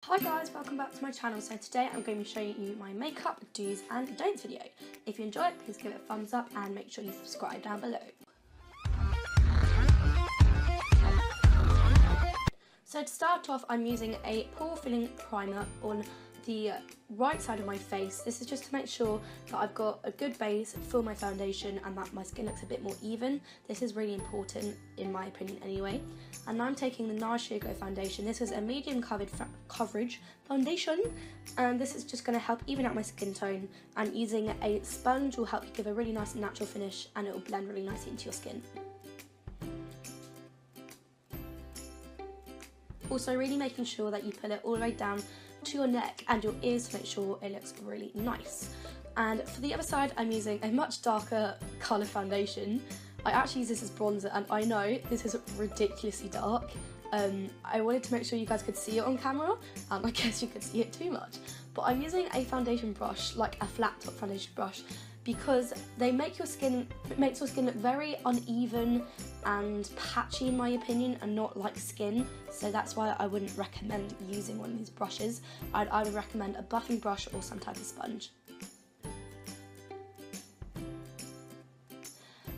Hi guys, welcome back to my channel. So today I'm going to be showing you my makeup do's and don'ts video. If you enjoy it, please give it a thumbs up and make sure you subscribe down below. So to start off, I'm using a pore filling primer on the right side of my face. This is just to make sure that I've got a good base for my foundation and that my skin looks a bit more even. This is really important in my opinion anyway. And now I'm taking the NARS Sheer Glow foundation. This is a medium coverage foundation, and this is just going to help even out my skin tone, and using a sponge will help you give a really nice natural finish and it will blend really nicely into your skin. Also really making sure that you put it all the way down to your neck and your ears to make sure it looks really nice. And for the other side, I'm using a much darker colour foundation. I actually use this as bronzer, and I know this is ridiculously dark. I wanted to make sure you guys could see it on camera, and I guess you could see it too much. But I'm using a foundation brush, like a flat top foundation brush, because they make your skin, it makes your skin look very uneven and patchy in my opinion, and not like skin. So that's why I wouldn't recommend using one of these brushes. I would recommend a buffing brush or some type of sponge.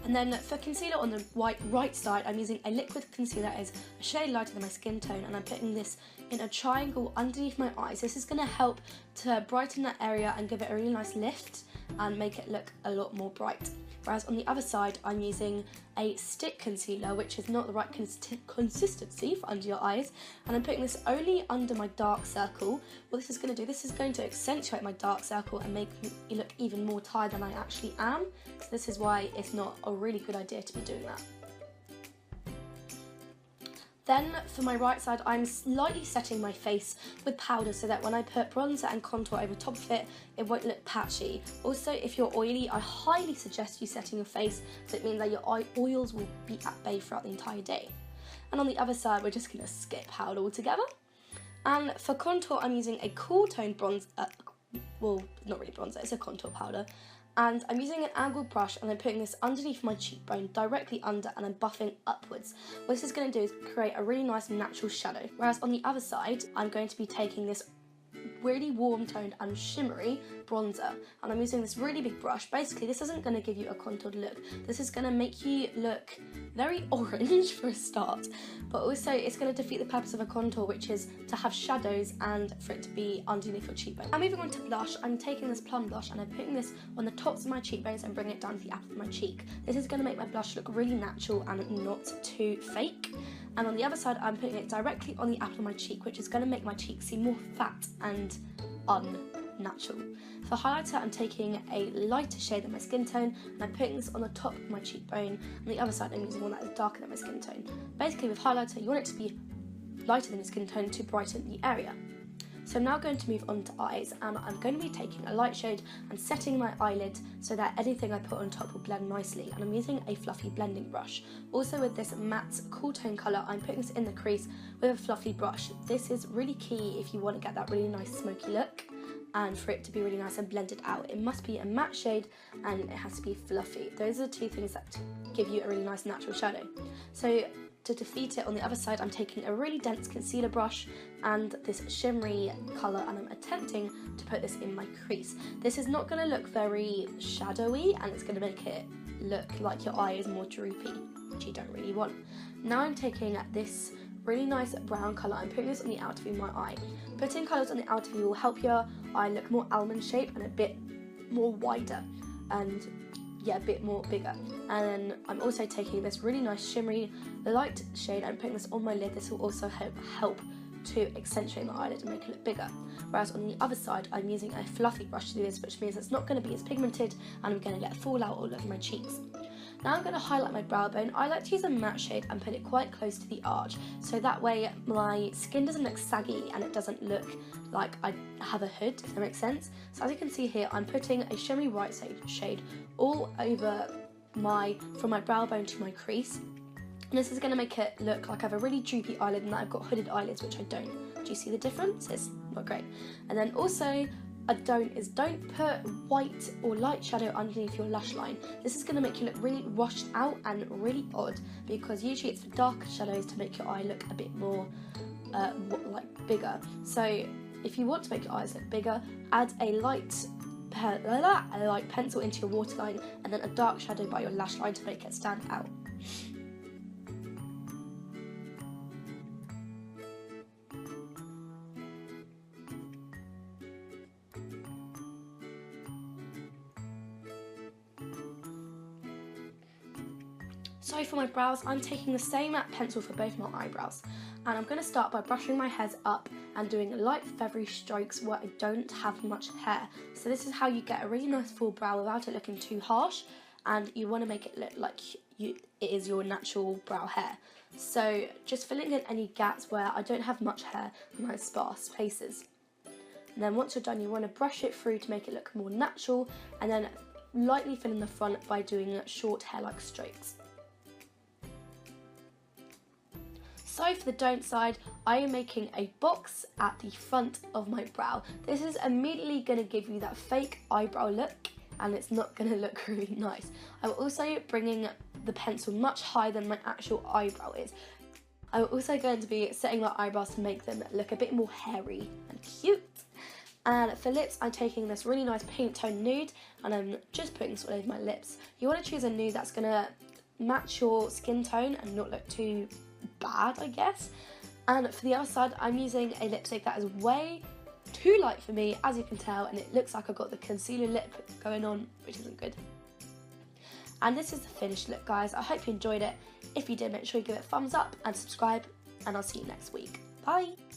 And then for concealer on the right side, I'm using a liquid concealer that is a shade lighter than my skin tone, and I'm putting this in a triangle underneath my eyes. This is going to help to brighten that area and give it a really nice lift and make it look a lot more bright. Whereas on the other side, I'm using a stick concealer, which is not the right consistency for under your eyes, and I'm putting this only under my dark circle. What this is going to do, this is going to accentuate my dark circle and make me look even more tired than I actually am. So this is why it's not a really good idea to be doing that. Then for my right side, I'm slightly setting my face with powder so that when I put bronzer and contour over top of it, it won't look patchy. Also, if you're oily, I highly suggest you setting your face, so it means that your oils will be at bay throughout the entire day. And on the other side, we're just going to skip powder altogether. And for contour, I'm using a cool tone bronzer, well, not really bronzer, it's a contour powder. And I'm using an angled brush, and I'm putting this underneath my cheekbone, directly under, and I'm buffing upwards. What this is going to do is create a really nice natural shadow. Whereas on the other side, I'm going to be taking this really warm toned and shimmery bronzer, and I'm using this really big brush. Basically, this isn't going to give you a contoured look. This is going to make you look very orange for a start, but also it's going to defeat the purpose of a contour, which is to have shadows and for it to be underneath your cheekbone. I'm moving on to blush. I'm taking this plum blush and I'm putting this on the tops of my cheekbones and bringing it down to the apple of my cheek. This is going to make my blush look really natural and not too fake. And on the other side, I'm putting it directly on the apple of my cheek, which is going to make my cheek seem more fat and unnatural. For highlighter, I'm taking a lighter shade than my skin tone, and I'm putting this on the top of my cheekbone. On the other side, I'm using one that is darker than my skin tone. Basically, with highlighter, you want it to be lighter than your skin tone to brighten the area. So I'm now going to move on to eyes, and I'm going to be taking a light shade and setting my eyelid so that anything I put on top will blend nicely, and I'm using a fluffy blending brush. Also with this matte cool tone colour, I'm putting this in the crease with a fluffy brush. This is really key if you want to get that really nice smoky look and for it to be really nice and blended out. It must be a matte shade and it has to be fluffy. Those are the two things that give you a really nice natural shadow. So to defeat it, on the other side, I'm taking a really dense concealer brush and this shimmery colour, and I'm attempting to put this in my crease. This is not going to look very shadowy, and it's going to make it look like your eye is more droopy, which you don't really want. Now I'm taking this really nice brown colour, I'm putting this on the outer V of my eye. Putting colours on the outer V will help your eye look more almond shaped and a bit more wider, and yeah, a bit more bigger. And then I'm also taking this really nice shimmery light shade and putting this on my lid. This will also help to accentuate my eyelid and make it look bigger. Whereas on the other side, I'm using a fluffy brush to do this, which means it's not going to be as pigmented and I'm going to get fallout all over my cheeks. Now I'm going to highlight my brow bone. I like to use a matte shade and put it quite close to the arch, so that way my skin doesn't look saggy and it doesn't look like I have a hood, if that makes sense. So as you can see here, I'm putting a shimmery white shade all over from my brow bone to my crease. And this is going to make it look like I have a really droopy eyelid and that I've got hooded eyelids, which I don't. Do you see the difference? It's not great. And then also, don't put white or light shadow underneath your lash line. This is going to make you look really washed out and really odd, because usually it's for darker shadows to make your eye look a bit more like bigger. So if you want to make your eyes look bigger, add a light pencil into your waterline and then a dark shadow by your lash line to make it stand out. So for my brows, I'm taking the same pencil for both my eyebrows, and I'm going to start by brushing my hairs up and doing light feathery strokes where I don't have much hair. So this is how you get a really nice full brow without it looking too harsh, and you want to make it look like it is your natural brow hair. So just filling in any gaps where I don't have much hair and nice sparse places. And then once you're done, you want to brush it through to make it look more natural, and then lightly fill in the front by doing short hair-like strokes. So for the don't side, I am making a box at the front of my brow. This is immediately going to give you that fake eyebrow look, and it's not going to look really nice. I'm also bringing the pencil much higher than my actual eyebrow is. I'm also going to be setting my eyebrows to make them look a bit more hairy and cute. And for lips, I'm taking this really nice pink tone nude, and I'm just putting sort of over my lips. You want to choose a nude that's going to match your skin tone and not look too bad, I guess. And for the other side, I'm using a lipstick that is way too light for me, as you can tell, and it looks like I've got the concealer lip going on, which isn't good. And this is the finished look, guys. I hope you enjoyed it. If you did, make sure you give it a thumbs up and subscribe, and I'll see you next week. Bye!